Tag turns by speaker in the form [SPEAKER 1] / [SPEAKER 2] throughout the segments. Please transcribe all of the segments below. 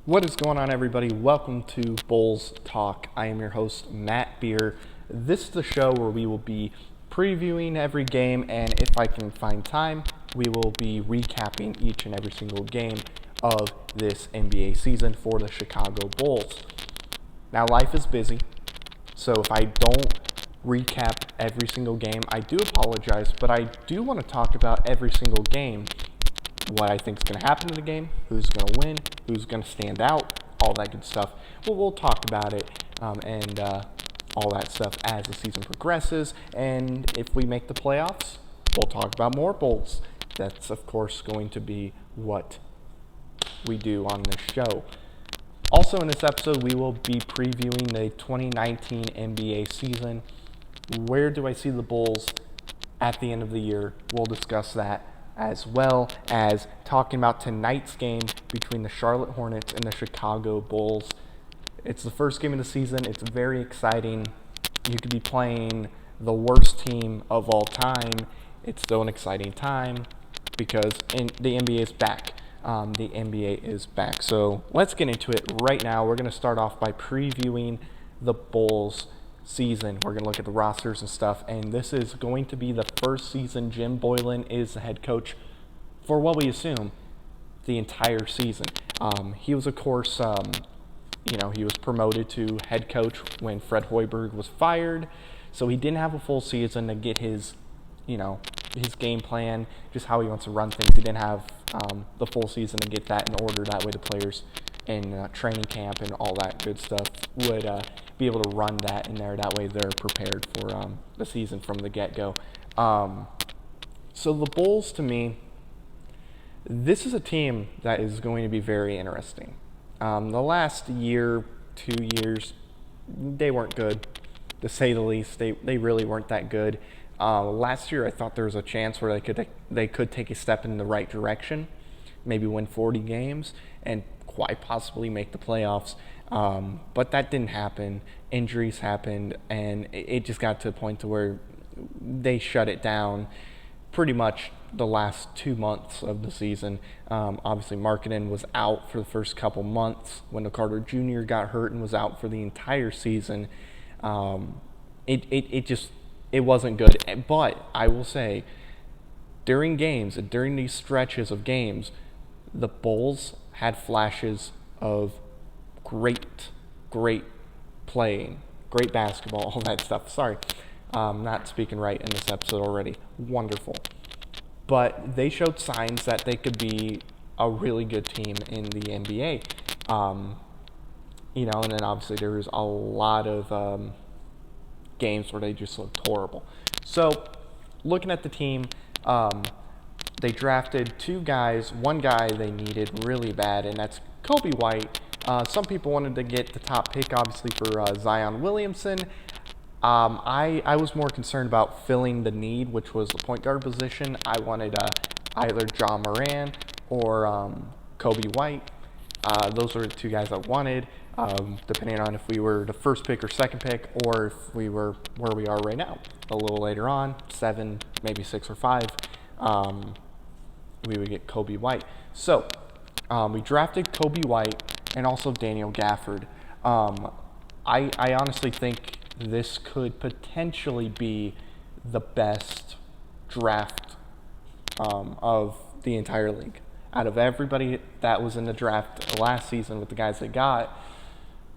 [SPEAKER 1] What is going on, everybody? Welcome to Bulls Talk. I am your host, Matt Beer. This is the show where we will be previewing every game, and if I can find time, we will be recapping each and every single game of this NBA season for the Chicago Bulls. Now, life is busy, so if I don't recap every single game, I do apologize, but I do want to talk about every single game, what I think is going to happen in the game, who's going to win, who's going to stand out, all that good stuff. Well, we'll talk about it and all that stuff as the season progresses. And if we make the playoffs, we'll talk about more Bulls. That's, of course, going to be what we do on this show. Also, in this episode, we will be previewing the 2019 NBA season. Where do I see the Bulls at the end of the year? We'll discuss that, as well as talking about tonight's game between the Charlotte Hornets and the Chicago Bulls. It's the first game of the season. It's very exciting. You could be playing the worst team of all time. It's still an exciting time because the NBA is back. The NBA is back. So let's get into it right now. We're going to start off by previewing the Bulls season. We're going to look at the rosters and stuff, and this is going to be the first season Jim Boylen is the head coach for what we assume the entire season. He was, of course, he was promoted to head coach when Fred Hoiberg was fired, so he didn't have a full season to get his game plan, just how he wants to run things. He didn't have the full season to get that in order. That way the players in training camp and all that good stuff would be able to run that in there. That way they're prepared for the season from the get-go. So the Bulls, to me, this is a team that is going to be very interesting. The last year, 2 years, they weren't good, to say the least. They really weren't that good. Last year, I thought there was a chance where they could take a step in the right direction, maybe win 40 games, and quite possibly make the playoffs. But that didn't happen. Injuries happened, and it just got to a point to where they shut it down pretty much the last 2 months of the season. Obviously, Markkanen was out for the first couple months. Wendell Carter Jr. got hurt and was out for the entire season. It wasn't good. But I will say, during games and during these stretches of games, the Bulls had flashes of great playing, great basketball, all that stuff. Sorry, not speaking right in this episode already. Wonderful. But they showed signs that they could be a really good team in the NBA. And then obviously there was a lot of games where they just looked horrible. So, looking at the team, they drafted two guys. One guy they needed really bad, and that's Kobe White. Some people wanted to get the top pick, obviously, for Zion Williamson. I was more concerned about filling the need, which was the point guard position. I wanted either John Moran or Kobe White. Those were the two guys I wanted, depending on if we were the first pick or second pick, or if we were where we are right now, a little later on, 7, maybe 6 or 5, we would get Kobe White. So we drafted Kobe White and also Daniel Gafford. I honestly think this could potentially be the best draft of the entire league. Out of everybody that was in the draft last season with the guys they got,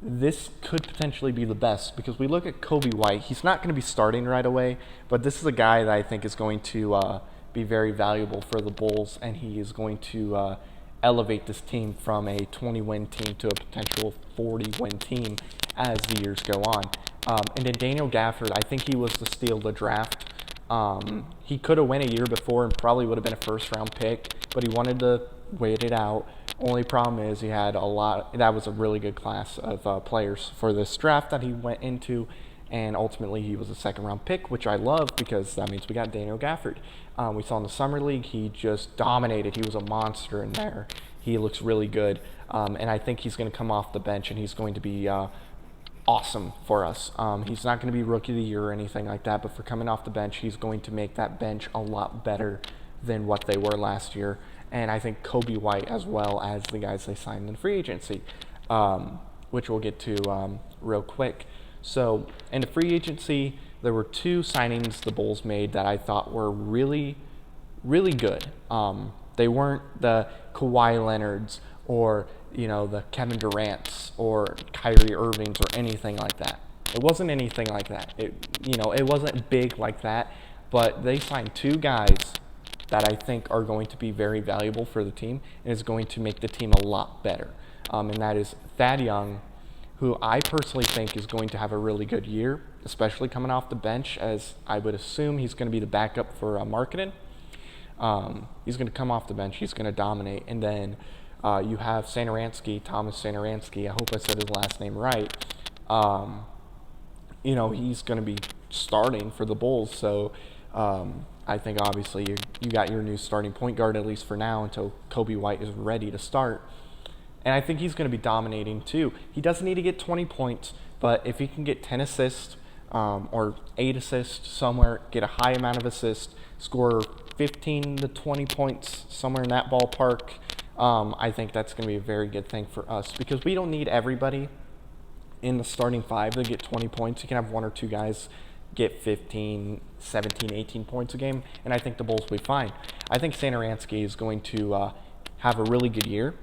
[SPEAKER 1] this could potentially be the best, because we look at Kobe White. He's not going to be starting right away, but this is a guy that I think is going to be very valuable for the Bulls, and he is going to elevate this team from a 20-win team to a potential 40-win team as the years go on. And then Daniel Gafford, I think he was the steal of the draft. He could have went a year before and probably would have been a first-round pick, but he wanted to wait it out. Only problem is he had that was a really good class of players for this draft that he went into, and ultimately he was a second-round pick, which I love because that means we got Daniel Gafford. We saw in the Summer League, he just dominated. He was a monster in there. He looks really good, and I think he's going to come off the bench, and he's going to be awesome for us. He's not going to be Rookie of the Year or anything like that, but for coming off the bench, he's going to make that bench a lot better than what they were last year. and I think Kobe White as well as the guys they signed in free agency, which we'll get to real quick. So in the free agency, there were two signings the Bulls made that I thought were really, really good. They weren't the Kawhi Leonards or the Kevin Durant's or Kyrie Irving's or anything like that. It wasn't anything like that. It wasn't big like that, but they signed two guys that I think are going to be very valuable for the team and is going to make the team a lot better. And that is Thad Young, who I personally think is going to have a really good year, especially coming off the bench, as I would assume he's going to be the backup for Markkanen. He's going to come off the bench. He's going to dominate. And then you have Thomas Satoransky. I hope I said his last name right. He's going to be starting for the Bulls. So I think obviously you got your new starting point guard, at least for now, until Kobe White is ready to start. And I think he's going to be dominating too. He doesn't need to get 20 points, but if he can get 10 assists or 8 assists somewhere, get a high amount of assists, score 15 to 20 points somewhere in that ballpark, I think that's going to be a very good thing for us, because we don't need everybody in the starting five to get 20 points. You can have one or two guys get 15, 17, 18 points a game, and I think the Bulls will be fine. I think Satoransky is going to have a really good year.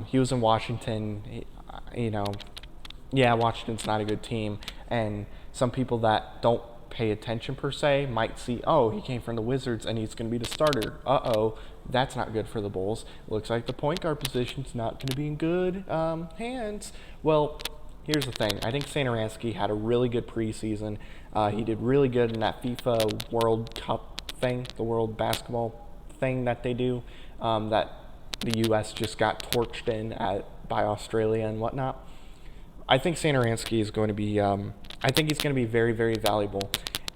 [SPEAKER 1] He was in Washington, Washington's not a good team, and some people that don't pay attention per se might see, he came from the Wizards and he's going to be the starter. That's not good for the Bulls. Looks like the point guard position's not going to be in good hands. Well, here's the thing. I think Satoransky had a really good preseason. He did really good in that FIFA World Cup thing, the World Basketball thing that they do, that the U.S. just got torched by Australia and whatnot. I think Satoransky is going to be, he's going to be very, very valuable.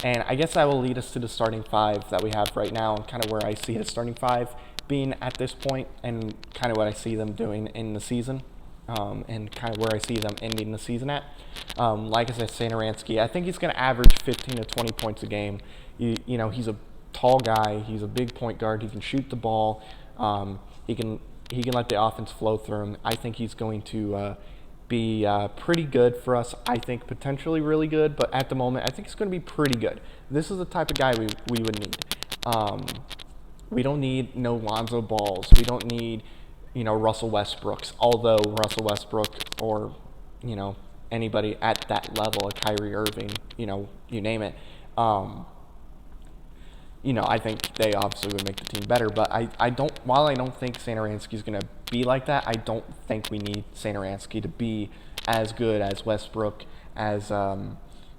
[SPEAKER 1] And I guess that will lead us to the starting five that we have right now, and kind of where I see the starting five being at this point, and kind of what I see them doing in the season, and kind of where I see them ending the season at. Like I said, Satoransky, I think he's going to average 15 to 20 points a game. He's a tall guy. He's a big point guard. He can shoot the ball. He can let the offense flow through him. I think he's going to be pretty good for us. I think potentially really good, but at the moment, I think it's going to be pretty good. This is the type of guy we would need. We don't need no Lonzo Balls. We don't need, Russell Westbrooks. Although Russell Westbrook or, anybody at that level, a Kyrie Irving, you name it. I think they obviously would make the team better, but while I don't think Satoransky is going to be like that, I don't think we need Satoransky to be as good as Westbrook, as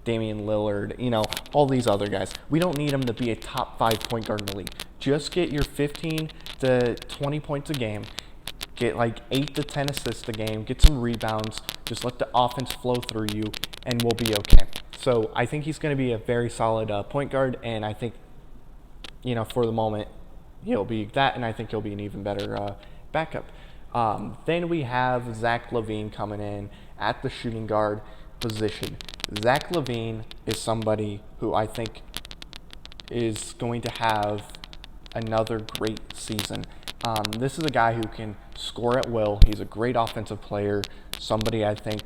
[SPEAKER 1] Damian Lillard, all these other guys. We don't need him to be a top 5 point guard in the league. Just get your 15 to 20 points a game, get like 8 to 10 assists a game, get some rebounds, just let the offense flow through you, and we'll be okay. So I think he's going to be a very solid point guard, and I think, for the moment, he'll be that, and I think he'll be an even better backup. Then we have Zach LaVine coming in at the shooting guard position. Zach LaVine is somebody who I think is going to have another great season. This is a guy who can score at will. He's a great offensive player, somebody I think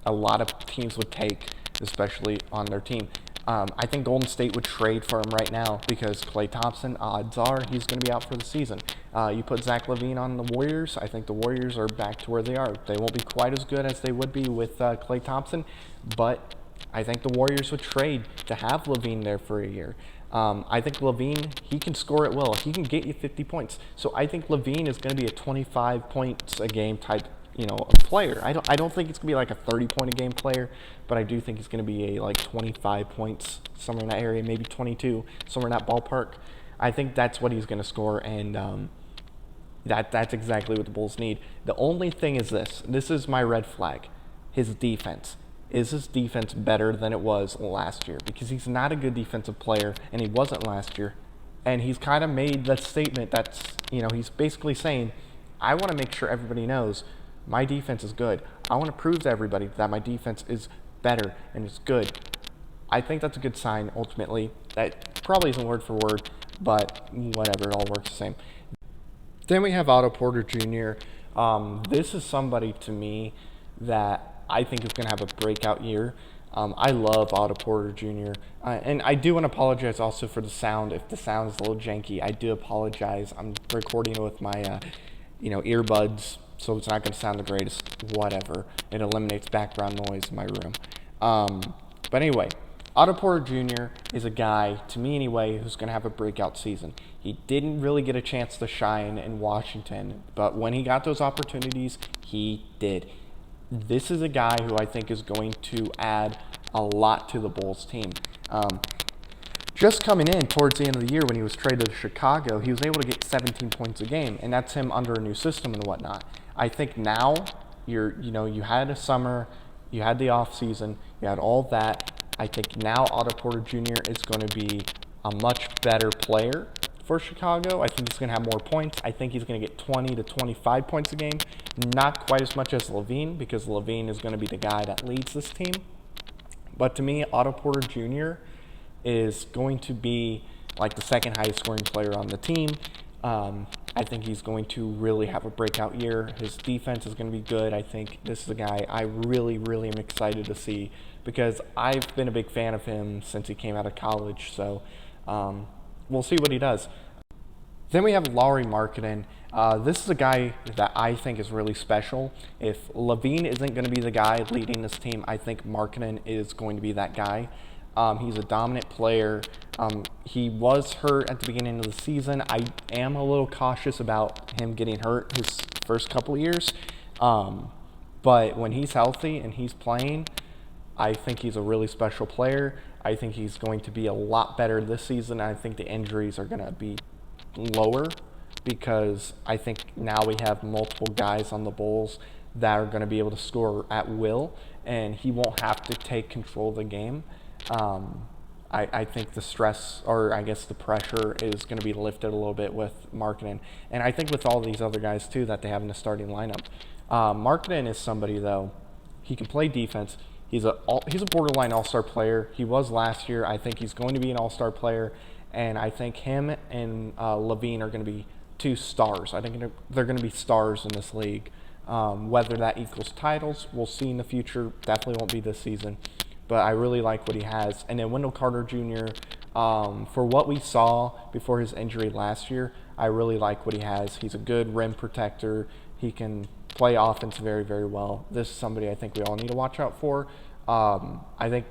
[SPEAKER 1] a lot of teams would take, especially on their team. I think Golden State would trade for him right now because Klay Thompson, odds are he's going to be out for the season. You put Zach LaVine on the Warriors, I think the Warriors are back to where they are. They won't be quite as good as they would be with Klay Thompson, but I think the Warriors would trade to have LaVine there for a year. I think LaVine, he can score at will. He can get you 50 points. So I think LaVine is going to be a 25 points a game type a player. I don't think it's going to be like a 30-point-a-game player, but I do think he's going to be a 25 points, somewhere in that area, maybe 22, somewhere in that ballpark. I think that's what he's going to score, and that's exactly what the Bulls need. The only thing is this is my red flag, his defense. Is his defense better than it was last year? Because he's not a good defensive player, and he wasn't last year. And he's kind of made that statement that's, he's basically saying, I want to make sure everybody knows my defense is good. I want to prove to everybody that my defense is better and it's good. I think that's a good sign, ultimately. That probably isn't word for word, but whatever, it all works the same. Then we have Otto Porter Jr. This is somebody to me that I think is going to have a breakout year. I love Otto Porter Jr. And I do want to apologize also for the sound. If the sound is a little janky, I do apologize. I'm recording it with my, earbuds, so it's not going to sound the greatest. Whatever. It eliminates background noise in my room. But anyway, Otto Porter Jr. is a guy, to me anyway, who's going to have a breakout season. He didn't really get a chance to shine in Washington, but when he got those opportunities, he did. This is a guy who I think is going to add a lot to the Bulls team. Just coming in towards the end of the year when he was traded to Chicago, he was able to get 17 points a game, and that's him under a new system and whatnot. I think now you had a summer, you had the off season, you had all that. I think now Otto Porter Jr. is going to be a much better player for Chicago. I think he's going to have more points. I think he's going to get 20 to 25 points a game. Not quite as much as LaVine, because LaVine is going to be the guy that leads this team. But to me, Otto Porter Jr. is going to be like the second highest scoring player on the team. I think he's going to really have a breakout year. His defense is going to be good. I think this is a guy I really, really am excited to see, because I've been a big fan of him since he came out of college. So we'll see what he does. Then we have Lauri Markkanen. This is a guy that I think is really special. If LaVine isn't going to be the guy leading this team, I think Markkanen is going to be that guy. He's a dominant player. He was hurt at the beginning of the season. I am a little cautious about him getting hurt his first couple of years. But when he's healthy and he's playing, I think he's a really special player. I think he's going to be a lot better this season. I think the injuries are going to be lower, because I think now we have multiple guys on the Bulls that are going to be able to score at will, and he won't have to take control of the game. I think the stress, or I guess the pressure, is going to be lifted a little bit with Markkanen. And I think with all these other guys, too, that they have in the starting lineup. Markkanen is somebody, though, he can play defense. He's a borderline all-star player. He was last year. I think he's going to be an all-star player. And I think him and LaVine are going to be two stars. I think they're going to be stars in this league. Whether that equals titles, we'll see in the future. Definitely won't be this season. But I really like what he has. And then Wendell Carter Jr., for what we saw before his injury last year, I really like what he has. He's a good rim protector. He can play offense very, very well. This is somebody I think we all need to watch out for. I think,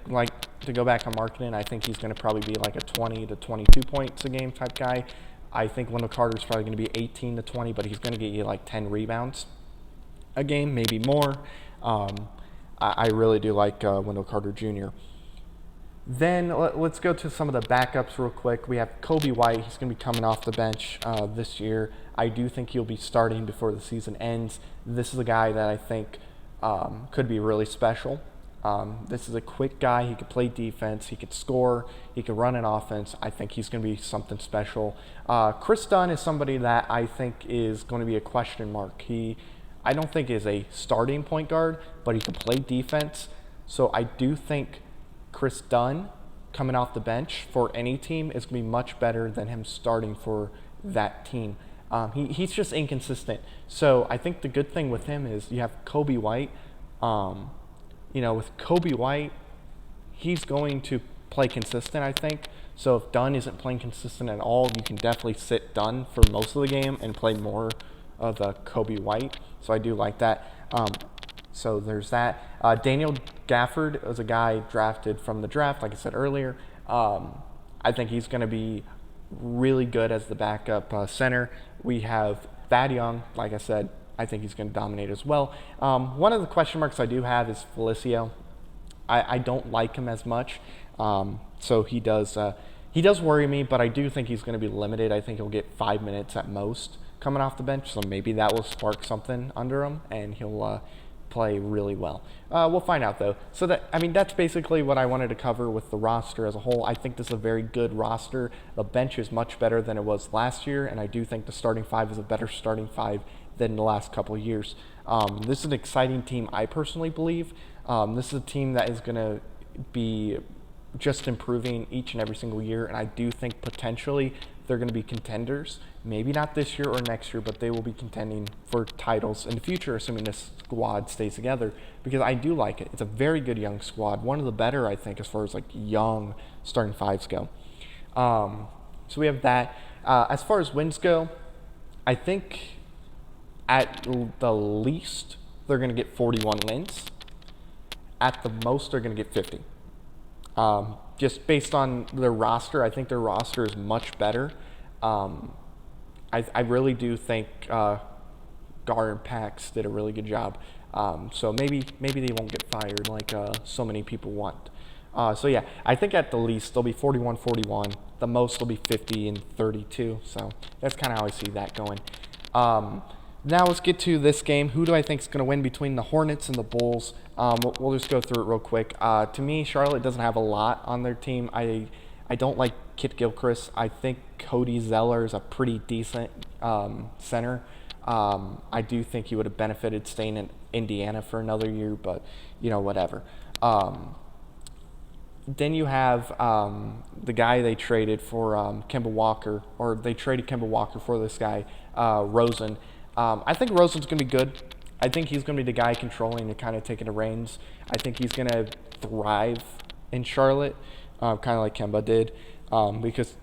[SPEAKER 1] to go back on Markkanen, I think he's going to probably be like a 20 to 22 points a game type guy. I think Wendell Carter's probably going to be 18 to 20, but he's going to get you like 10 rebounds a game, maybe more. I really do like Wendell Carter Jr. Then let's go to some of the backups real quick. We have Kobe White. He's going to be coming off the bench this year. I do think he'll be starting before the season ends. This is a guy that I think could be really special. This is a quick guy. He could play defense. He could score. He could run an offense. I think he's going to be something special. Chris Dunn is somebody that I think is going to be a question mark. I don't think is a starting point guard, but he can play defense. So I do think Chris Dunn coming off the bench for any team is going to be much better than him starting for that team. He's just inconsistent. So I think the good thing with him is you have Kobe White. With Kobe White, he's going to play consistent, I think. So if Dunn isn't playing consistent at all, you can definitely sit Dunn for most of the game and play more of the Kobe White. So I do like that. So there's that. Daniel Gafford is a guy drafted from the draft, like I said earlier. I think he's going to be really good as the backup center. We have Thad Young, like I said. I think he's going to dominate as well. One of the question marks I do have is Felicio. I don't like him as much, so he does worry me, but I do think he's going to be limited. I think he'll get 5 minutes at most coming off the bench, so maybe that will spark something under him, and he'll play really well. We'll find out, though. So that's basically what I wanted to cover with the roster as a whole. I think this is a very good roster. The bench is much better than it was last year, and I do think the starting five is a better starting five than the last couple of years. This is an exciting team, I personally believe. This is a team that is going to be just improving each and every single year, and I do think potentially they're going to be contenders. Maybe not this year or next year, but they will be contending for titles in the future, assuming this squad stays together, because I do like it. It's a very good young squad, one of the better, I think, as far as like young starting fives go. So we have that. As far as wins go, I think at the least they're going to get 41 wins. At the most, they're going to get 50. Just based on their roster, I think their roster is much better. I really do think Gar and Pax did a really good job. So maybe they won't get fired like so many people want. So yeah, I think at the least they'll be 41-41. The most will be 50 and 32. So that's kind of how I see that going. Now let's get to this game. Who do I think is going to win between the Hornets and the Bulls? We'll just go through it real quick. To me, Charlotte doesn't have a lot on their team. I don't like Kit Gilchrist. I think Cody Zeller is a pretty decent center. I do think he would have benefited staying in Indiana for another year, but, whatever. Then you have the guy they traded for Kemba Walker, or they traded Kemba Walker for this guy, Rosen. I think Rosen's going to be good. I think he's going to be the guy controlling and kind of taking the reins. I think he's going to thrive in Charlotte, kind of like Kemba did, because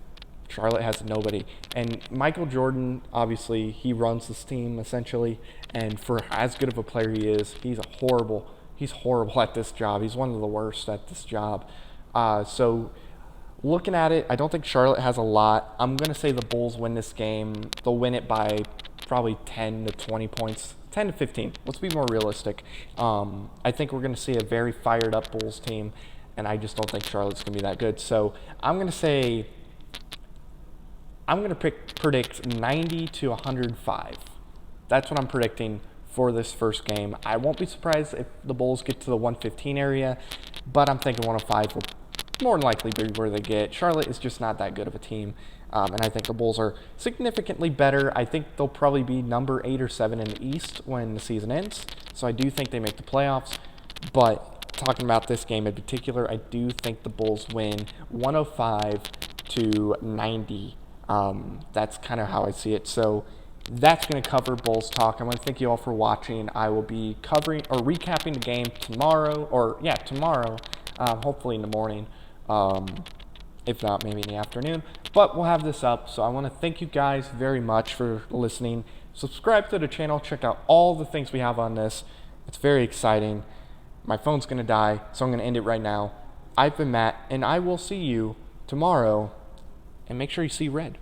[SPEAKER 1] Charlotte has nobody. And Michael Jordan, obviously, he runs this team essentially. And for as good of a player he is, he's horrible at this job. He's one of the worst at this job. So looking at it, I don't think Charlotte has a lot. I'm going to say the Bulls win this game. They'll win it by probably 10 to 20 points, 10 to 15. Let's be more realistic. I think we're going to see a very fired up Bulls team, and I just don't think Charlotte's going to be that good. So I'm going to predict 90 to 105. That's what I'm predicting for this first game. I won't be surprised if the Bulls get to the 115 area, but I'm thinking 105 will more than likely be where they get. Charlotte is just not that good of a team, and I think the Bulls are significantly better. I think they'll probably be number 8 or 7 in the East when the season ends, so I do think they make the playoffs. But talking about this game in particular, I do think the Bulls win 105 to 90. That's kind of how I see it. So that's going to cover Bulls talk. I want to thank you all for watching. I will be covering or recapping the game tomorrow, hopefully in the morning. If not, maybe in the afternoon. But we'll have this up. So I want to thank you guys very much for listening. Subscribe to the channel. Check out all the things we have on this. It's very exciting. My phone's going to die, so I'm going to end it right now. I've been Matt, and I will see you tomorrow. And make sure you see red.